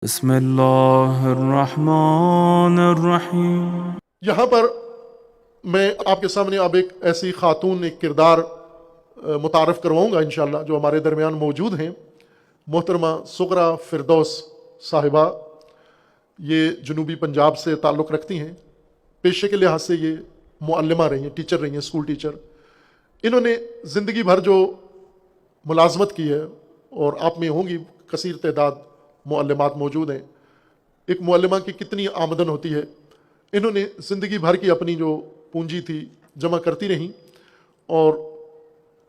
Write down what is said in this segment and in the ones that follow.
بسم اللہ الرحمن الرحیم۔ یہاں پر میں آپ کے سامنے اب ایک ایسی خاتون ایک کردار متعارف کرواؤں گا انشاءاللہ جو ہمارے درمیان موجود ہیں۔ محترمہ سغرا فردوس صاحبہ، یہ جنوبی پنجاب سے تعلق رکھتی ہیں۔ پیشے کے لحاظ سے یہ معلمہ رہی ہیں، ٹیچر رہی ہیں، اسکول ٹیچر۔ انہوں نے زندگی بھر جو ملازمت کی ہے، اور آپ میں ہوں گی کثیر تعداد معلمات موجود ہیں، ایک معلمہ کی کتنی آمدن ہوتی ہے۔ انہوں نے زندگی بھر کی اپنی جو پونجی تھی جمع کرتی رہیں، اور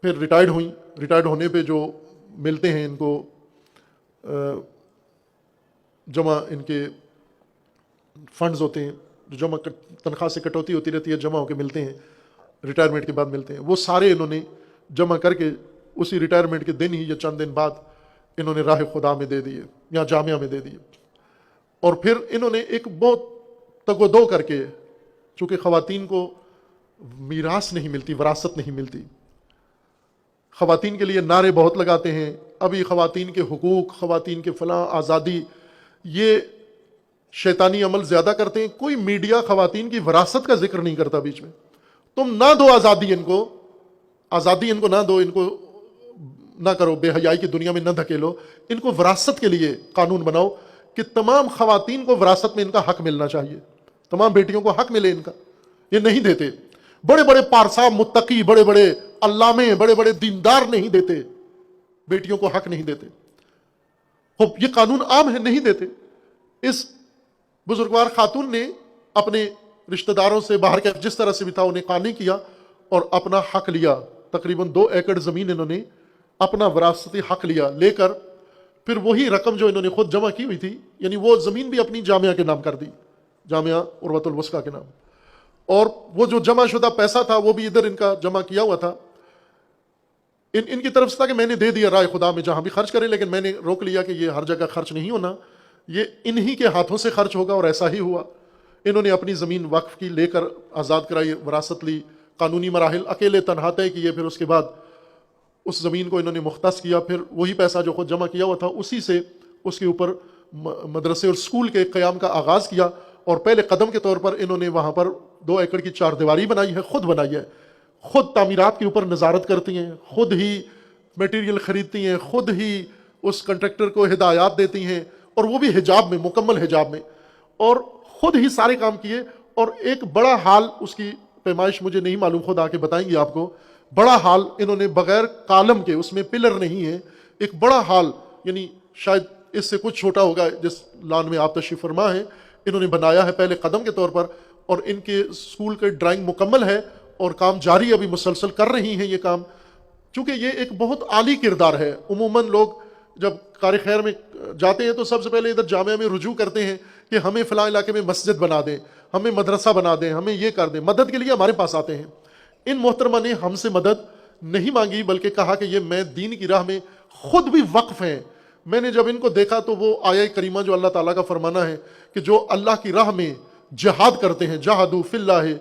پھر ریٹائرڈ ہوئیں۔ ریٹائرڈ ہونے پہ جو ملتے ہیں ان کو جمع، ان کے فنڈز ہوتے ہیں جو جمع تنخواہ سے کٹوتی ہوتی رہتی ہے، جمع ہو کے ملتے ہیں، ریٹائرمنٹ کے بعد ملتے ہیں، وہ سارے انہوں نے جمع کر کے اسی ریٹائرمنٹ کے دن ہی یا چند دن بعد انہوں نے راہ خدا میں دے دیے یا جامعہ میں دے دیے۔ اور پھر انہوں نے ایک بہت تگ و دو کر کے، چونکہ خواتین کو میراث نہیں ملتی، وراثت نہیں ملتی، خواتین کے لیے نعرے بہت لگاتے ہیں، ابھی خواتین کے حقوق، خواتین کے فلاں، آزادی، یہ شیطانی عمل زیادہ کرتے ہیں۔ کوئی میڈیا خواتین کی وراثت کا ذکر نہیں کرتا بیچ میں۔ تم نہ دو آزادی ان کو، آزادی ان کو نہ دو، ان کو نہ کرو، بے حیائی کی دنیا میں نہ دھکیلو، ان کو وراثت کے لیے قانون بناؤ کہ تمام خواتین کو وراثت میں ان کا حق ملنا چاہیے، تمام بیٹیوں کو حق ملے ان کا۔ یہ نہیں دیتے، بڑے بڑے پارسا متقی، بڑے بڑے علامے، بڑے بڑے دیندار نہیں دیتے، بیٹیوں کو حق نہیں دیتے۔ یہ قانون عام ہے، نہیں دیتے۔ اس بزرگوار خاتون نے اپنے رشتہ داروں سے باہر کے جس طرح سے بھی تھا انہیں قانع کیا اور اپنا حق لیا۔ تقریباً 2 ایکڑ زمین انہوں نے اپنا وراثتی حق لیا، لے کر پھر وہی رقم جو انہوں نے خود جمع کی ہوئی تھی، یعنی وہ زمین بھی اپنی جامعہ کے نام کر دی، جامعہ عروۃ الوثقیٰ کے نام، اور وہ جو جمع شدہ پیسہ تھا وہ بھی ادھر ان کا جمع کیا ہوا تھا۔ ان کی طرف سے تھا کہ میں نے دے دیا رائے خدا میں، جہاں بھی خرچ کریں، لیکن میں نے روک لیا کہ یہ ہر جگہ خرچ نہیں ہونا، یہ انہی کے ہاتھوں سے خرچ ہوگا، اور ایسا ہی ہوا۔ انہوں نے اپنی زمین وقف کی، لے کر آزاد کرائی، وراثت لی، قانونی مراحل اکیلے تنہا طے کیے، پھر اس کے بعد اس زمین کو انہوں نے مختص کیا، پھر وہی پیسہ جو خود جمع کیا ہوا تھا اسی سے اس کے اوپر مدرسے اور اسکول کے قیام کا آغاز کیا، اور پہلے قدم کے طور پر انہوں نے وہاں پر 2 ایکڑ کی 4 دیواری بنائی ہے، خود بنائی ہے، خود تعمیرات کے اوپر نظارت کرتی ہیں، خود ہی میٹیریل خریدتی ہیں، خود ہی اس کنٹریکٹر کو ہدایات دیتی ہیں، اور وہ بھی حجاب میں، مکمل حجاب میں، اور خود ہی سارے کام کیے۔ اور ایک بڑا ہال، اس کی پیمائش مجھے نہیں معلوم، خود آ کے بتائیں گے آپ کو، بڑا ہال انہوں نے بغیر کالم کے، اس میں پلر نہیں ہے، ایک بڑا ہال، یعنی شاید اس سے کچھ چھوٹا ہوگا جس لان میں آپ تشریف فرما ہے، انہوں نے بنایا ہے پہلے قدم کے طور پر، اور ان کے اسکول کے ڈرائنگ مکمل ہے اور کام جاری، ابھی مسلسل کر رہی ہیں یہ کام، چونکہ یہ ایک بہت عالی کردار ہے۔ عموماً لوگ جب کار خیر میں جاتے ہیں تو سب سے پہلے ادھر جامعہ میں رجوع کرتے ہیں کہ ہمیں فلاں علاقے میں مسجد بنا دیں، ہمیں مدرسہ بنا دیں، ہمیں یہ کر دیں، مدد کے لیے ہمارے پاس آتے ہیں۔ ان محترمہ نے ہم سے مدد نہیں مانگی، بلکہ کہا کہ یہ میں دین کی راہ میں خود بھی وقف ہیں۔ میں نے جب ان کو دیکھا تو وہ آیہ کریمہ جو اللہ تعالیٰ کا فرمانا ہے کہ جو اللہ کی راہ میں جہاد کرتے ہیں، جاہدوا فی اللہ،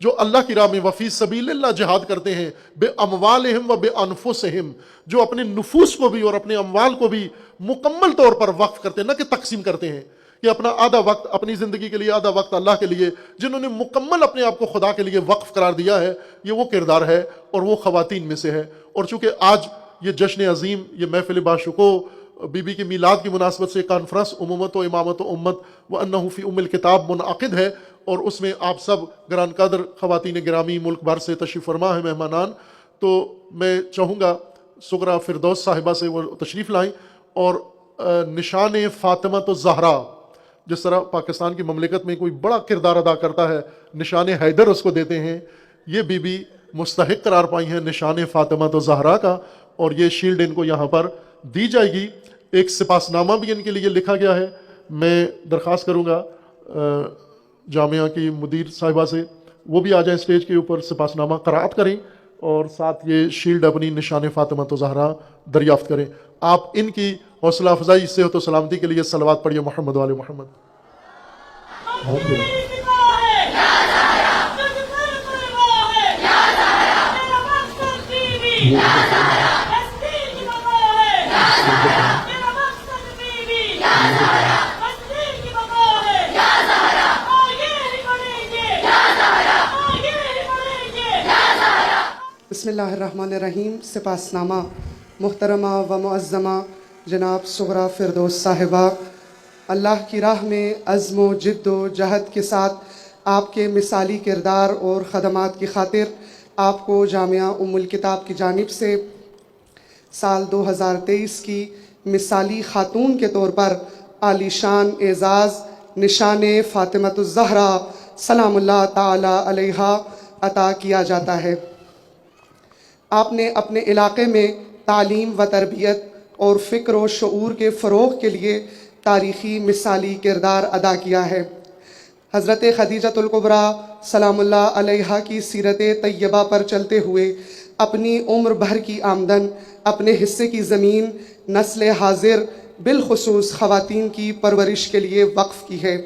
جو اللہ کی راہ میں وفی سبیل اللہ جہاد کرتے ہیں، بے اموالہم و بے انفسہم، جو اپنے نفوس کو بھی اور اپنے اموال کو بھی مکمل طور پر وقف کرتے ہیں، نہ کہ تقسیم کرتے ہیں، کہ اپنا آدھا وقت اپنی زندگی کے لیے، آدھا وقت اللہ کے لیے، جنہوں نے مکمل اپنے آپ کو خدا کے لیے وقف قرار دیا ہے، یہ وہ کردار ہے اور وہ خواتین میں سے ہے۔ اور چونکہ آج یہ جشن عظیم، یہ محفل باشکوہ بی بی کے میلاد کی مناسبت سے کانفرنس امومت و امامت و امت وانہ فی ام الکتاب منعقد ہے، اور اس میں آپ سب گران قدر خواتین گرامی ملک بھر سے تشریف فرما ہے مہمانان، تو میں چاہوں گا سغرا فردوس صاحبہ سے وہ تشریف لائیں، اور نشان فاطمہ الزہرا، جس طرح پاکستان کی مملکت میں کوئی بڑا کردار ادا کرتا ہے، نشان حیدر اس کو دیتے ہیں، یہ بی بی مستحق قرار پائی ہیں نشان فاطمہ الزہرا کا، اور یہ شیلڈ ان کو یہاں پر دی جائے گی۔ ایک سپاس نامہ بھی ان کے لیے لکھا گیا ہے۔ میں درخواست کروں گا جامعہ کی مدیر صاحبہ سے، وہ بھی آ جائیں اسٹیج کے اوپر، سپاس نامہ قرأت کریں، اور ساتھ یہ شیلڈ اپنی نشان فاطمہ الزہرا دریافت کریں۔ آپ ان کی حوصلہ افزائی، صحت و سلامتی کے لیے صلوات پڑھیے محمد وآل محمد۔ اللہ الرحمن الرحیم. سپاسنامہ محترمہ و معظمہ جناب صغرا فردوس صاحبہ. اللہ کی راہ میں عزم و جد و جہد کے ساتھ آپ کے مثالی کردار اور خدمات کی خاطر آپ کو جامعہ ام الکتاب کی جانب سے سال 2023 کی مثالی خاتون کے طور پر عالی شان اعزاز نشان فاطمۃ الزہرا سلام اللہ تعالی علیہا عطا کیا جاتا ہے. آپ نے اپنے علاقے میں تعلیم و تربیت اور فکر و شعور کے فروغ کے لیے تاریخی مثالی کردار ادا کیا ہے. حضرت خدیجۃ الکبریٰ سلام اللہ علیہا کی سیرت طیبہ پر چلتے ہوئے اپنی عمر بھر کی آمدن اپنے حصے کی زمین نسل حاضر بالخصوص خواتین کی پرورش کے لیے وقف کی ہے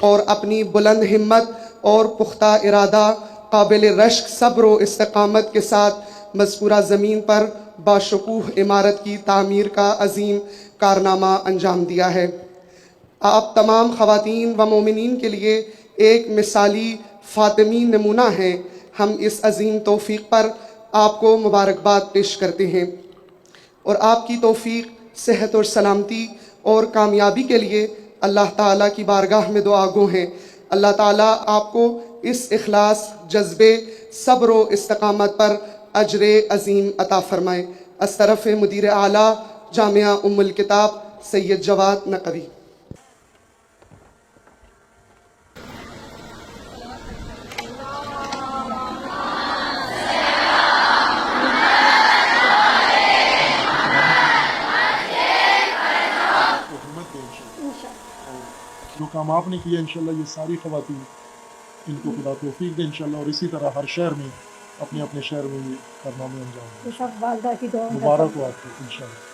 اور اپنی بلند ہمت اور پختہ ارادہ قابل رشک صبر و استقامت کے ساتھ مذکورہ زمین پر باشکوہ عمارت کی تعمیر کا عظیم کارنامہ انجام دیا ہے. آپ تمام خواتین و مومنین کے لیے ایک مثالی فاطمی نمونہ ہیں. ہم اس عظیم توفیق پر آپ کو مبارکباد پیش کرتے ہیں اور آپ کی توفیق صحت اور سلامتی اور کامیابی کے لیے اللہ تعالیٰ کی بارگاہ میں دعا گو ہیں. اللہ تعالیٰ آپ کو اس اخلاص جذبے صبر و استقامت پر اجر عظیم عطا فرمائے. از طرف مدیر اعلیٰ جامعہ ام الکتاب سید جواد نقوی. جو کام آپ نے کیا انشاءاللہ یہ ساری خواتین ان کو خدا توفیق دے انشاءاللہ اور اسی طرح ہر شہر میں اپنے اپنے شہر میں یہ کارنامے انجام دیں. مبارک ہو آپ کو انشاءاللہ.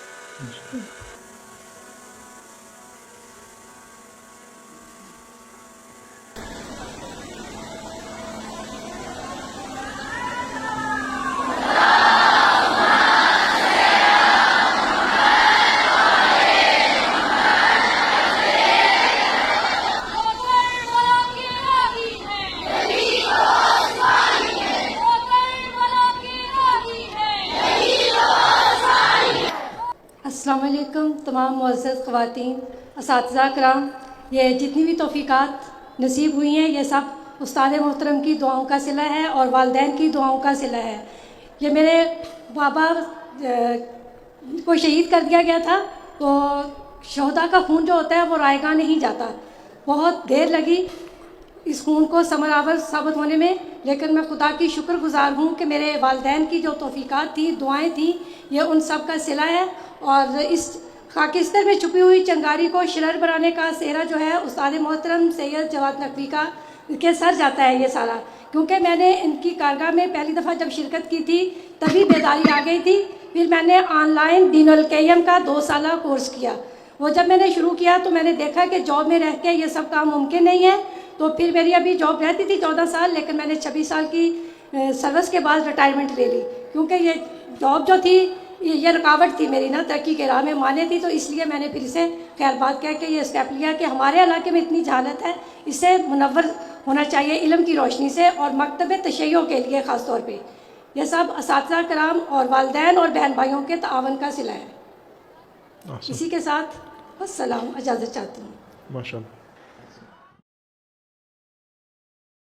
السلام علیکم تمام معزز خواتین اساتذہ کرام. یہ جتنی بھی توفیقات نصیب ہوئی ہیں یہ سب استاد محترم کی دعاؤں کا صلہ ہے اور والدین کی دعاؤں کا صلہ ہے. یہ میرے بابا کو شہید کر دیا گیا تھا تو شہداء کا خون جو ہوتا ہے وہ رائیگاں نہیں جاتا. بہت دیر لگی اس خون کو ثمر آور ثابت ہونے میں، لیکن میں خدا کی شکر گزار ہوں کہ میرے والدین کی جو توفیقات تھیں دعائیں تھیں یہ ان سب کا صلہ ہے. اور اس خاکستر میں چھپی ہوئی چنگاری کو شرر بنانے کا سہرا جو ہے استاد محترم سید جواد نقوی کا کے سر جاتا ہے یہ سارا، کیونکہ میں نے ان کی کارگاہ میں پہلی دفعہ جب شرکت کی تھی تبھی بیداری آ گئی تھی. پھر میں نے آن لائن دین القیم کا 2 سالہ کورس کیا. وہ جب میں نے شروع کیا تو میں نے دیکھا کہ جاب میں رہ کے یہ سب کام ممکن نہیں ہے. تو پھر میری ابھی جاب رہتی تھی 14 سال، لیکن میں نے 26 سال کی سروس کے بعد ریٹائرمنٹ لے لی، کیونکہ یہ جاب جو تھی یہ رکاوٹ تھی میری نا ترقی کے راہ میں مانے تھی. تو اس لیے میں نے پھر اسے خیال بات کہہ کے یہ اسٹیپ لیا کہ ہمارے علاقے میں اتنی جہالت ہے، اس سے منور ہونا چاہیے علم کی روشنی سے، اور مکتب تشیع کے لیے خاص طور پہ. یہ سب اساتذہ کرام اور والدین اور بہن بھائیوں کے تعاون کا صلہ ہے. اسی کے ساتھ السلام اجازت چاہتی ہوں. ماشاءاللہ.